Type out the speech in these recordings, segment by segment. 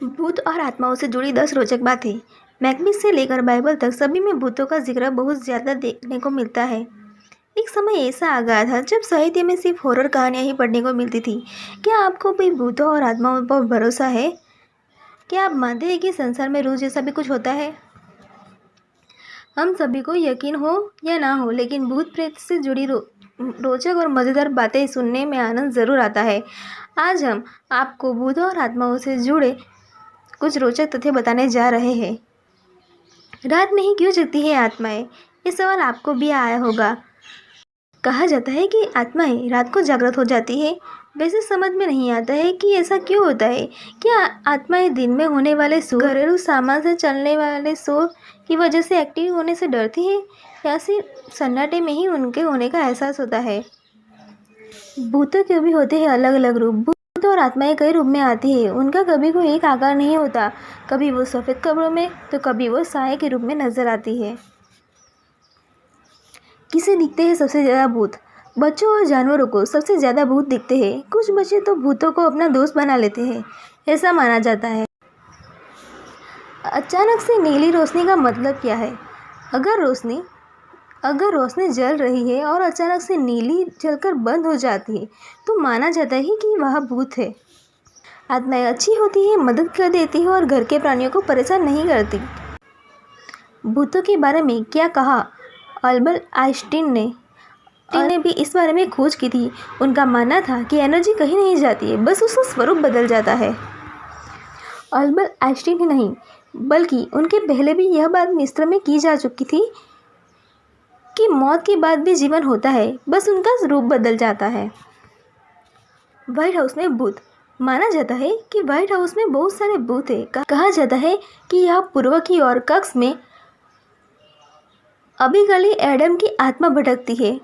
भूत और आत्माओं से जुड़ी 10 रोचक बातें। मैकबेथ से लेकर बाइबल तक सभी में भूतों का जिक्र बहुत ज़्यादा देखने को मिलता है। एक समय ऐसा आ गया था जब साहित्य में सिर्फ हॉरर कहानियाँ ही पढ़ने को मिलती थी। क्या आपको भी भूतों और आत्माओं पर भरोसा है? क्या आप मानते हैं कि संसार में रोज़ जैसा भी कुछ होता है? हम सभी को यकीन हो या ना हो, लेकिन भूत प्रेत से जुड़ी रोचक और मज़ेदार बातें सुनने में आनंद ज़रूर आता है। आज हम आपको भूतों और आत्माओं से जुड़े कुछ रोचक तथ्य बताने जा रहे हैं। रात में ही क्यों जगती है आत्माएं? ये सवाल आपको भी आया होगा। कहा जाता है कि आत्माएं रात को जागृत हो जाती है। वैसे समझ में नहीं आता है कि ऐसा क्यों होता है। क्या आत्माएं दिन में होने वाले शोर, घरेलू सामान से चलने वाले शोर की वजह से एक्टिव होने से डरती है, या सिर्फ सन्नाटे में ही उनके होने का एहसास होता है? भूतों के भी होते हैं अलग अलग रूप। भूत और आत्माएं कई रूप में आती है। उनका कभी कोई एक आकार नहीं होता। कभी वो सफ़ेद कपड़ों में तो कभी वो साए के रूप में नजर आती है। किसे दिखते हैं सबसे ज़्यादा भूत? बच्चों और जानवरों को सबसे ज़्यादा भूत दिखते हैं। कुछ बच्चे तो भूतों को अपना दोस्त बना लेते हैं, ऐसा माना जाता है। अचानक से नीली रोशनी का मतलब क्या है? अगर रोशनी जल रही है और अचानक से नीली जलकर बंद हो जाती है तो माना जाता है कि वह भूत है। आत्माएं अच्छी होती है, मदद कर देती है और घर के प्राणियों को परेशान नहीं करती। भूतों के बारे में क्या कहा? अल्बर्ट आइंस्टीन ने भी इस बारे में खोज की थी। उनका मानना था कि एनर्जी कहीं नहीं जाती है, बस उसका स्वरूप बदल जाता है। अल्बर्ट आइंस्टीन ही नहीं, बल्कि उनके पहले भी यह बात मिस्र में की जा चुकी थी कि मौत के बाद भी जीवन होता है, बस उनका रूप बदल जाता है। व्हाइट हाउस में भूत। माना जाता है कि व्हाइट हाउस में बहुत सारे भूत हैं। कहा जाता है कि यह पूर्व की ओर कक्ष में अबिगली एडम की आत्मा भटकती है।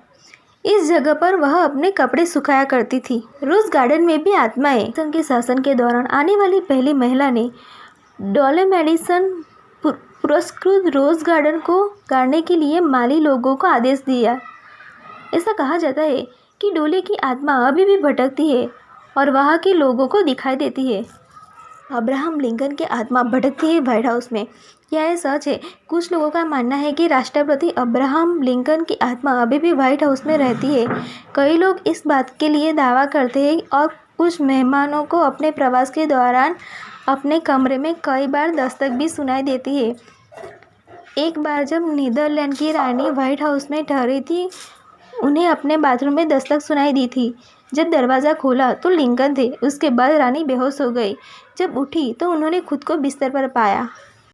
इस जगह पर वह अपने कपड़े सुखाया करती थी। रोज गार्डन में भी आत्माएं। के शासन के दौरान आने वाली पहली महिला ने डॉले मेडिसन पुरस्कृत रोज गार्डन को गाड़ने के लिए माली लोगों को आदेश दिया। ऐसा कहा जाता है कि डोले की आत्मा अभी भी भटकती है और वहाँ के लोगों को दिखाई देती है। अब्राहम लिंकन की आत्मा भटकती है व्हाइट हाउस में। क्या यह सच है? कुछ लोगों का मानना है कि राष्ट्रपति अब्राहम लिंकन की आत्मा अभी भी व्हाइट हाउस में रहती है। कई लोग इस बात के लिए दावा करते हैं और कुछ मेहमानों को अपने प्रवास के दौरान अपने कमरे में कई बार दस्तक भी सुनाई देती है। एक बार जब नीदरलैंड की रानी व्हाइट हाउस में ठहरी थी, उन्हें अपने बाथरूम में दस्तक सुनाई दी थी। जब दरवाज़ा खोला तो लिंकन थे। उसके बाद रानी बेहोश हो गई। जब उठी तो उन्होंने खुद को बिस्तर पर पाया।